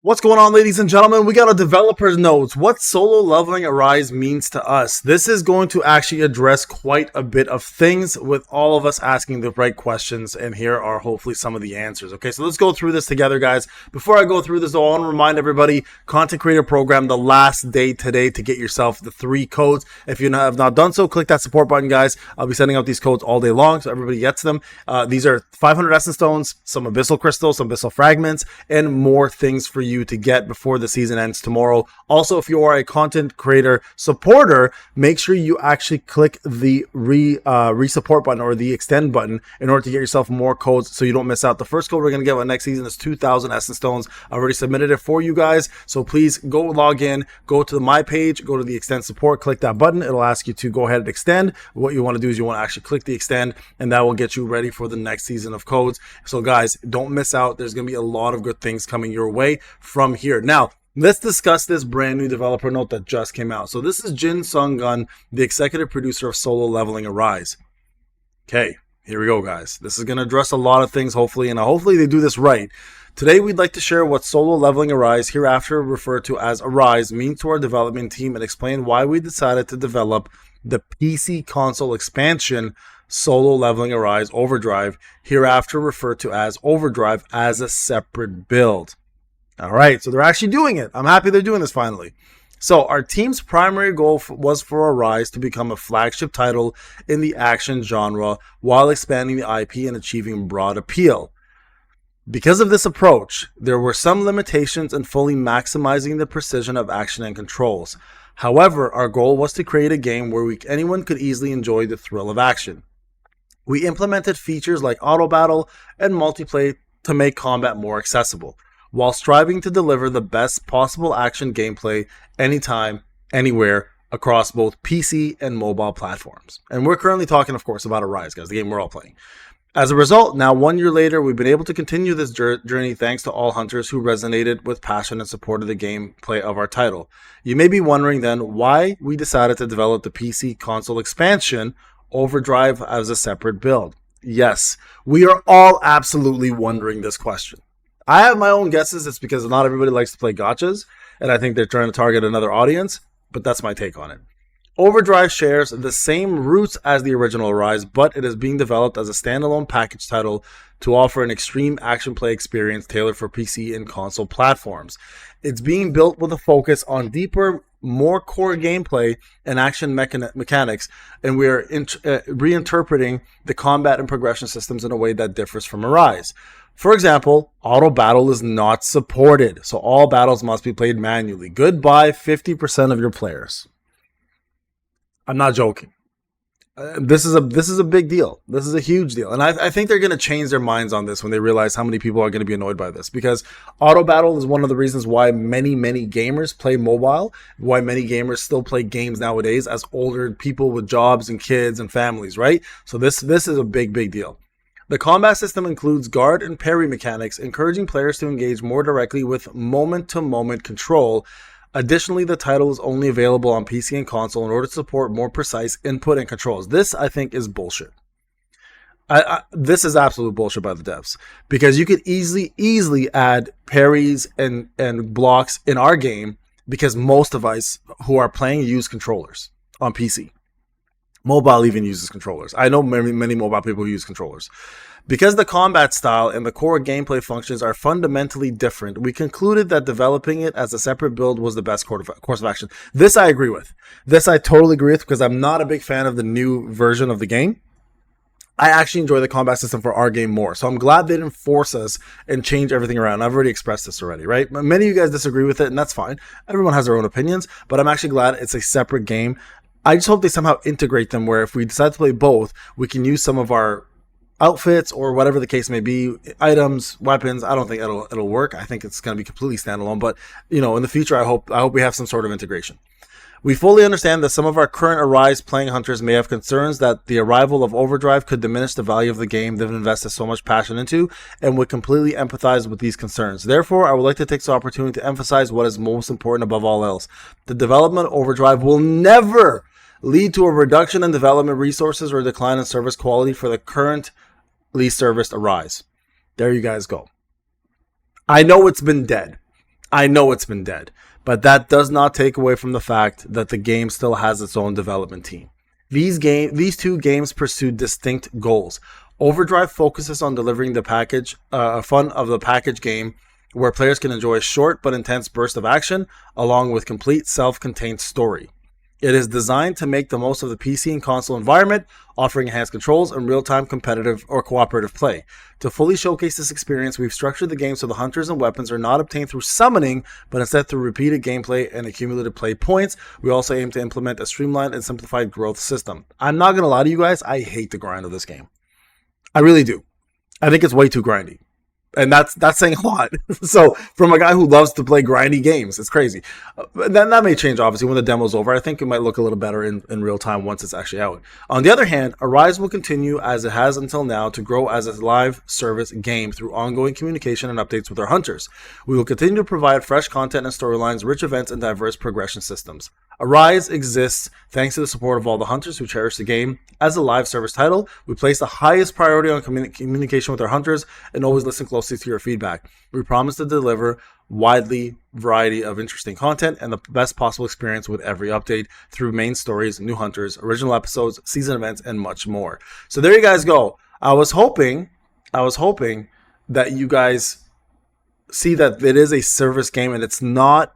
What's going on, ladies and gentlemen? We got a developer's notes. What solo leveling Arise means to us. This is going to actually address quite a bit of things with all of us asking the right questions, and here are hopefully some of the answers. Okay, so let's go through this together, guys. Before I go through this, though, I want to remind everybody, Content Creator Program, the last day today to get yourself the 3 codes. If you have not done so, click that support button, guys. I'll be sending out these codes all day long, so everybody gets them. These are 500 Essence Stones, some Abyssal Crystals, some Abyssal Fragments, and more things for you to get before the season ends tomorrow. Also, if you are a content creator supporter, make sure you actually click the re-support button or the extend button in order to get yourself more codes so you don't miss out. The first code we're going to get next season is 2,000 Essence Stones. I already submitted it for you guys, so please go log in, go to my page, go to the extend support, click that button. It'll ask you to go ahead and extend. What you want to do is you want to actually click the extend, and that will get you ready for the next season of codes. So guys, don't miss out. There's going to be a lot of good things coming your way from here. Now, let's discuss this brand new developer note that just came out. So this is Jin Sung-gun, the executive producer of Solo Leveling Arise. Okay, here we go, guys. This is going to address a lot of things, hopefully, and hopefully they do this right. Today, we'd like to share what Solo Leveling Arise, hereafter referred to as Arise, means to our development team and explain why we decided to develop the PC console expansion Solo Leveling Arise Overdrive, hereafter referred to as Overdrive, as a separate build. All right, so they're actually doing it. I'm happy they're doing this finally. So our team's primary goal was for Arise to become a flagship title in the action genre while expanding the IP and achieving broad appeal. Because of this approach, there were some limitations in fully maximizing the precision of action and controls. However, our goal was to create a game where anyone could easily enjoy the thrill of action. We implemented features like auto battle and multiplayer to make combat more accessible, while striving to deliver the best possible action gameplay anytime, anywhere, across both PC and mobile platforms. And we're currently talking, of course, about Arise, guys, the game we're all playing. As a result, now 1 year later, we've been able to continue this journey thanks to all hunters who resonated with passion and supported the gameplay of our title. You may be wondering then why we decided to develop the PC console expansion Overdrive as a separate build. Yes, we are all absolutely wondering this question. I have my own guesses. It's because not everybody likes to play gachas, and I think they're trying to target another audience, but that's my take on it. Overdrive shares the same roots as the original Arise, but it is being developed as a standalone package title to offer an extreme action play experience tailored for PC and console platforms. It's being built with a focus on deeper, more core gameplay and action mechanics, and we are reinterpreting the combat and progression systems in a way that differs from Arise. For example, auto battle is not supported, so all battles must be played manually. Goodbye 50% of your players. I'm not joking. This is a big deal. This is a huge deal. And I think they're going to change their minds on this when they realize how many people are going to be annoyed by this. Because auto battle is one of the reasons why many gamers play mobile, why many gamers still play games nowadays as older people with jobs and kids and families, right? So this is a big deal. The combat system includes guard and parry mechanics, encouraging players to engage more directly with moment-to-moment control. Additionally, the title is only available on PC and console in order to support more precise input and controls. This, I think, is bullshit. This is absolute bullshit by the devs, because you could easily add parries and blocks in our game, because most of us who are playing use controllers on PC. Mobile even uses controllers. I know many mobile people who use controllers. Because the combat style and the core gameplay functions are fundamentally different, we concluded that developing it as a separate build was the best course of action. This I agree with. This I totally agree with, because I'm not a big fan of the new version of the game. I actually enjoy the combat system for our game more. So I'm glad they didn't force us and change everything around. I've already expressed this already, right? Many of you guys disagree with it, and that's fine. Everyone has their own opinions, but I'm actually glad it's a separate game. I just hope they somehow integrate them where if we decide to play both, we can use some of our outfits or whatever the case may be, items, weapons. I don't think it'll work. I think it's going to be completely standalone, but you know, in the future, I hope we have some sort of integration. We fully understand that some of our current Arise playing hunters may have concerns that the arrival of Overdrive could diminish the value of the game they've invested so much passion into, and would completely empathize with these concerns. Therefore, I would like to take this opportunity to emphasize what is most important above all else. The development of Overdrive will never lead to a reduction in development resources or decline in service quality for the currently serviced Arise. There you guys go. I know it's been dead. I know it's been dead, but that does not take away from the fact that the game still has its own development team. These two games pursue distinct goals. Overdrive focuses on delivering the fun of the package game where players can enjoy a short but intense burst of action along with complete self-contained story. It is designed to make the most of the PC and console environment, offering enhanced controls and real-time competitive or cooperative play. To fully showcase this experience, we've structured the game so the hunters and weapons are not obtained through summoning, but instead through repeated gameplay and accumulated play points. We also aim to implement a streamlined and simplified growth system. I'm not going to lie to you guys, I hate the grind of this game. I really do. I think it's way too grindy. And that's saying a lot. So from a guy who loves to play grindy games, it's crazy. Then that may change, obviously, when the demo's over. I think it might look a little better in real time once it's actually out. On the other hand, Arise will continue, as it has until now, to grow as a live service game through ongoing communication and updates with our hunters. We will continue to provide fresh content and storylines, rich events, and diverse progression systems. Arise exists thanks to the support of all the hunters who cherish the game. As a live service title, we place the highest priority on communication with our hunters and always listen closely to your feedback. We promise to deliver widely variety of interesting content and the best possible experience with every update through main stories, new hunters, original episodes, season events, and much more. So there you guys go. I was hoping that you guys see that it is a service game, and it's not.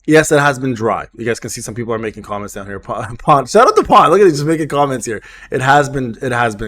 Yes, it has been dry. You guys can see some people are making comments down here. Pond. Shout out to Pond. Look at these, just making comments here. It has been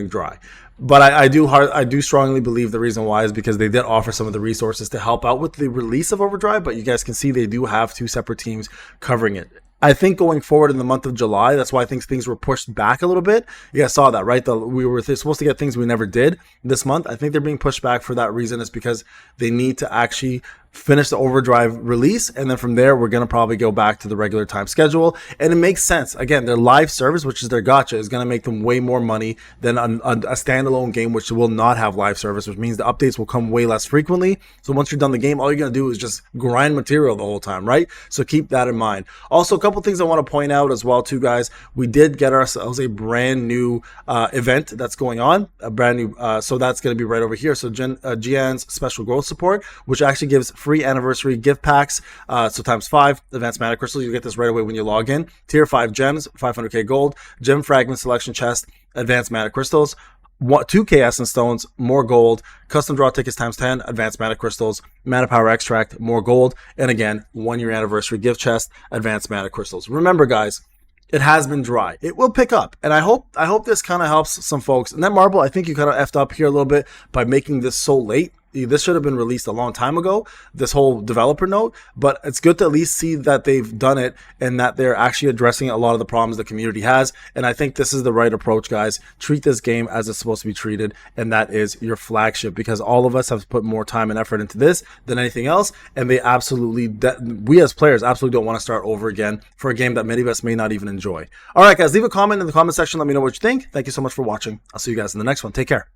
dry. But I do strongly believe the reason why is because they did offer some of the resources to help out with the release of Overdrive, but you guys can see they do have two separate teams covering it. I think going forward in the month of July, that's why I think things were pushed back a little bit. You guys saw that, right? We were supposed to get things we never did this month. I think they're being pushed back for that reason. It's because they need to actually finish the Overdrive release, and then from there we're going to probably go back to the regular time schedule. And it makes sense. Again, their live service, which is their gacha, is going to make them way more money than a standalone game which will not have live service, which means the updates will come way less frequently. So once you're done the game, all you're going to do is just grind material the whole time, right? So keep that in mind. Also, a couple things I want to point out as well too, guys. We did get ourselves a brand new event that's going on, a brand new so that's going to be right over here. So Gian's special growth support, which actually gives free anniversary gift packs, so times 5 advanced mana crystals. You get this right away when you log in. Tier 5 gems, 500k gold, gem fragment selection chest, advanced mana crystals, 2k essence stones, more gold, custom draw tickets times 10, advanced mana crystals, mana power extract, more gold, and again, 1 year anniversary gift chest, advanced mana crystals. Remember, guys, it has been dry. It will pick up, and I hope this kind of helps some folks. And then Marble, I think you kind of effed up here a little bit by making this so late. This should have been released a long time ago, this whole developer note, but it's good to at least see that they've done it and that they're actually addressing a lot of the problems the community has. And I think this is the right approach, guys. Treat this game as it's supposed to be treated, and that is your flagship, because all of us have put more time and effort into this than anything else, and they absolutely, we as players absolutely don't want to start over again for a game that many of us may not even enjoy. All right, guys, leave a comment in the comment section. Let me know what you think. Thank you so much for watching. I'll see you guys in the next one. Take care.